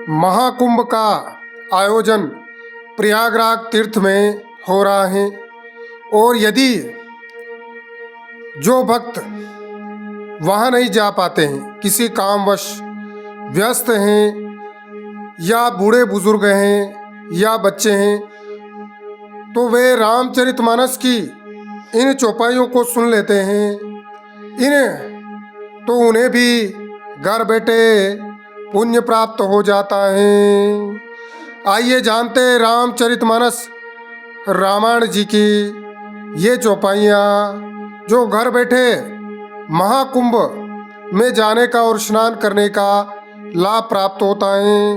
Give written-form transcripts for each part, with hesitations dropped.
महाकुंभ का आयोजन प्रयागराज तीर्थ में हो रहा है। और यदि जो भक्त वहाँ नहीं जा पाते हैं, किसी कामवश व्यस्त हैं या बूढ़े बुजुर्ग हैं या बच्चे हैं, तो वे रामचरितमानस की इन चौपाइयों को सुन लेते हैं। तो उन्हें भी घर बैठे पुण्य प्राप्त हो जाता है। आइए जानते हैं रामचरितमानस रामायण जी की ये चौपाइयाँ, जो घर बैठे महाकुंभ में जाने का और स्नान करने का लाभ प्राप्त होता है।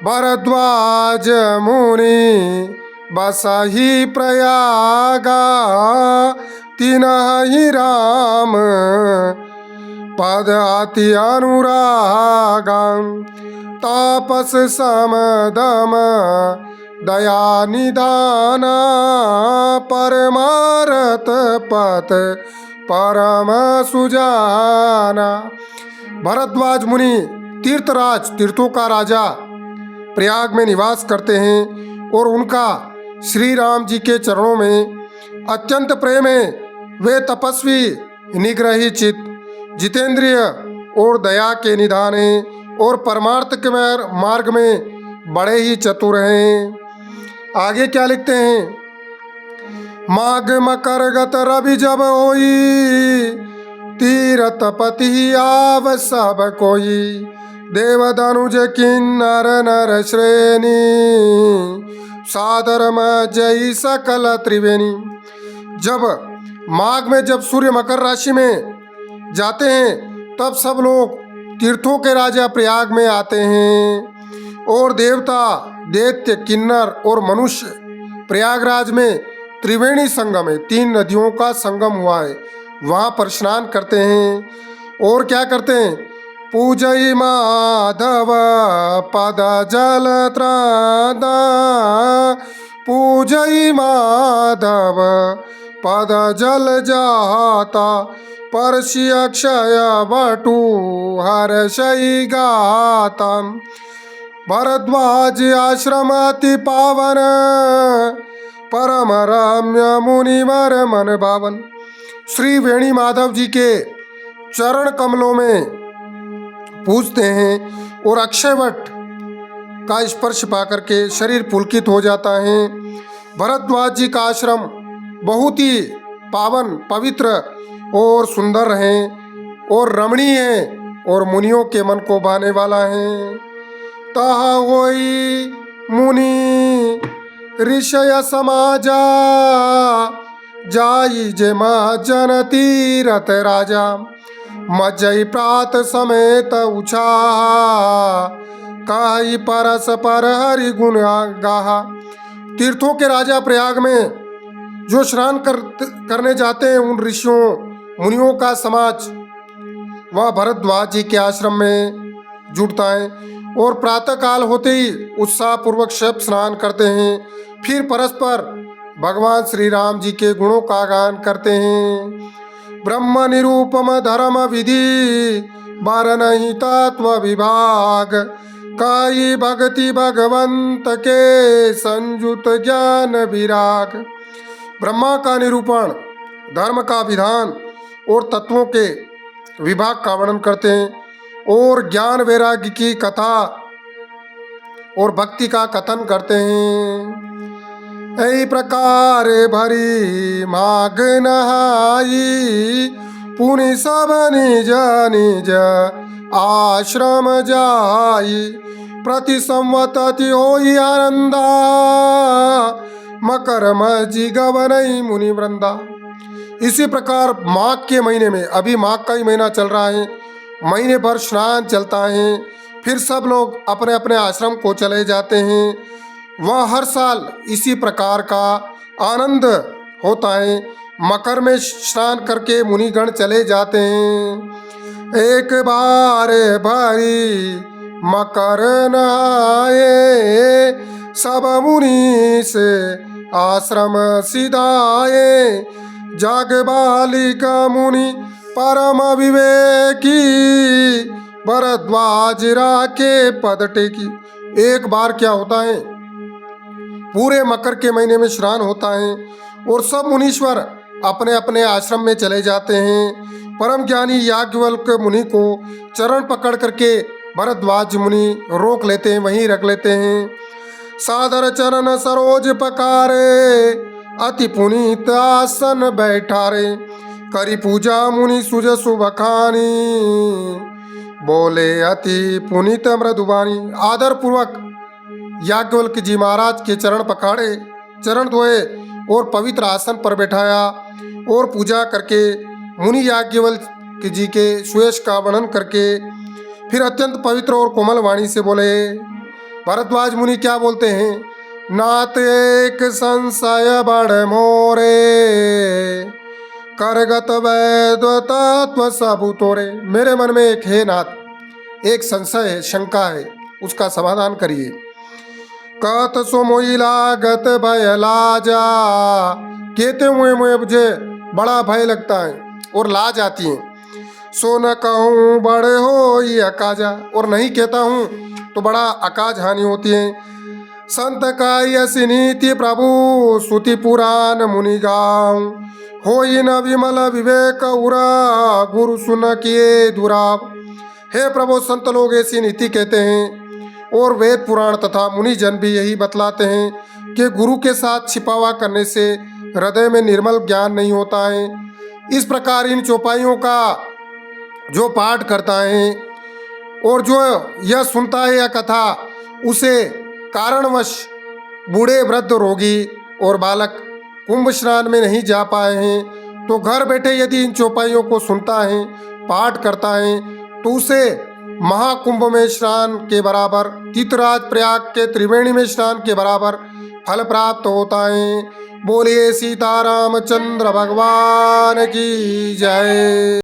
भरद्वाज मुनि बसहि प्रयागा, तिनहि राम पद अति अनुरागा। तापस समदम दया निदाना, परमारत पत परम सुजाना। भरद्वाज मुनि तीर्थराज, तीर्थों का राजा, प्रयाग में निवास करते हैं और उनका श्री राम जी के चरणों में अत्यंत प्रेम है। वे तपस्वी, निग्रही चित्त, जितेंद्रिय और दया के निधान हैं और परमार्थ के मार्ग में बड़े ही चतुर हैं। आगे क्या लिखते हैं? माघ मकर गत रवि जब होई, तीरथ पति आव सब कोई। देव धनुज किन्नर नर श्रेणी, सादर जय सकल त्रिवेणी। जब माघ में जब सूर्य मकर राशि में जाते हैं, तब सब लोग तीर्थों के राजा प्रयाग में आते हैं और देवता, दैत्य, किन्नर और मनुष्य प्रयागराज में त्रिवेणी संगम है, 3 नदियों का संगम हुआ है, वहाँ पर स्नान करते हैं। और क्या करते हैं? पूजई माधव पद जल त्रादा, पूजई माधव पद जल जाता। परसी अक्षय बटू हर्षई गाता। भरद्वाज आश्रम अति पावन, परम रम्य मुनिवर मन भावन। श्री वेणी माधव जी के चरण कमलों में पूजते हैं और अक्षयवट का स्पर्श पाकर के शरीर पुलकित हो जाता है। भरद्वाज जी का आश्रम बहुत ही पावन, पवित्र और सुंदर है और रमणीय है और मुनियों के मन को भाने वाला है। तहा होई मुनि ऋषय समाजा, जाई जे जन तीरथ राजा। मज्जई प्रात समेत उछा, काई परस पर हरि गुण गाहा। तीर्थों के राजा प्रयाग में जो स्नान करने जाते हैं, उन ऋषियों मुनियों का समाज वह भरद्वाज जी के आश्रम में जुटता है और प्रातः काल होते ही उत्साह पूर्वक सब स्नान करते हैं। फिर परस्पर भगवान श्री राम जी के गुणों का गान करते हैं। ब्रह्म निरूपम धर्म विधि, बार नहीं तत्व विभाग। काई भक्ति भगवंत के, संयुत ज्ञान विराग। ब्रह्मा का निरूपण, धर्म का विधान और तत्वों के विभाग का वर्णन करते हैं और ज्ञान वैराग्य की कथा और भक्ति का कथन करते हैं। ऐ प्रकार भरी माघ नहाई, पुनि सब निज निज आश्रम जाई। प्रति संवत अति होई आनंदा, मकर मजी गवनई मुनि वृंदा। इसी प्रकार माघ के महीने में, अभी माघ का ही महीना चल रहा है, महीने भर स्नान चलता है। फिर सब लोग अपने अपने आश्रम को चले जाते हैं। वह हर साल इसी प्रकार का आनंद होता है। मकर में स्नान करके मुनिगण चले जाते हैं। एक बार भरी मकर नहाए, सब मुनि से आश्रम सिधाए। जाग बालिका मुनि परम विवेकी, भरद्वाज राखे पद टेकी। एक बार क्या होता है, पूरे मकर के महीने में स्नान होता है और सब मुनीश्वर अपने अपने आश्रम में चले जाते हैं। परम ज्ञानी याज्ञवल्क्य मुनि को चरण पकड़ करके भरद्वाज मुनि रोक लेते हैं, वहीं रख लेते हैं। सादर चरण सरोज पकारे, अति पुनीत आसन बैठारे, करी पूजा मुनि सुज सुबखानी, बोले अति पुनीत मृदुबानी। आदर पूर्वक याज्ञवल्क्य जी महाराज के चरण पकड़े, चरण धोए और पवित्र आसन पर बैठाया और पूजा करके मुनि याज्ञवल्क्य जी के सुयश का वर्णन करके फिर अत्यंत पवित्र और कोमल वाणी से बोले। भरद्वाज मुनि क्या बोलते हैं, नाथ एक संशय बड़ मोरे, करगत वैद तत्व सबु तोरे। मेरे मन में एक है नाथ, एक संशय है, शंका है, उसका समाधान करिए। कहत सो मोई लागत भय लाजा, कहते हुए मुझे बड़ा भय लगता है और लाज आती है। सो न कहूँ बड़े हो ये अकाजा, और नहीं कहता हूँ तो बड़ा अकाज हानि होती है। संत का यसी नीति प्रभु, श्रुति पुराण मुनि गाँव, हो न विमल विवेक उरा, गुरु सुन किए दुराव। हे प्रभु, संत लोग ऐसी नीति कहते हैं और वेद पुराण तथा मुनि जन भी यही बतलाते हैं कि गुरु के साथ छिपावा करने से हृदय में निर्मल ज्ञान नहीं होता है। इस प्रकार इन चौपाइयों का जो पाठ करता है और जो यह सुनता है यह कथा, उसे कारणवश बूढ़े वृद्ध रोगी और बालक कुंभ स्नान में नहीं जा पाए हैं तो घर बैठे यदि इन चौपाइयों को सुनता है, पाठ करता है, तो उसे महाकुंभ में स्नान के बराबर, तीर्थराज प्रयाग के त्रिवेणी में स्नान के बराबर फल प्राप्त होता है। बोलिए सीतारामचंद्र भगवान की जय।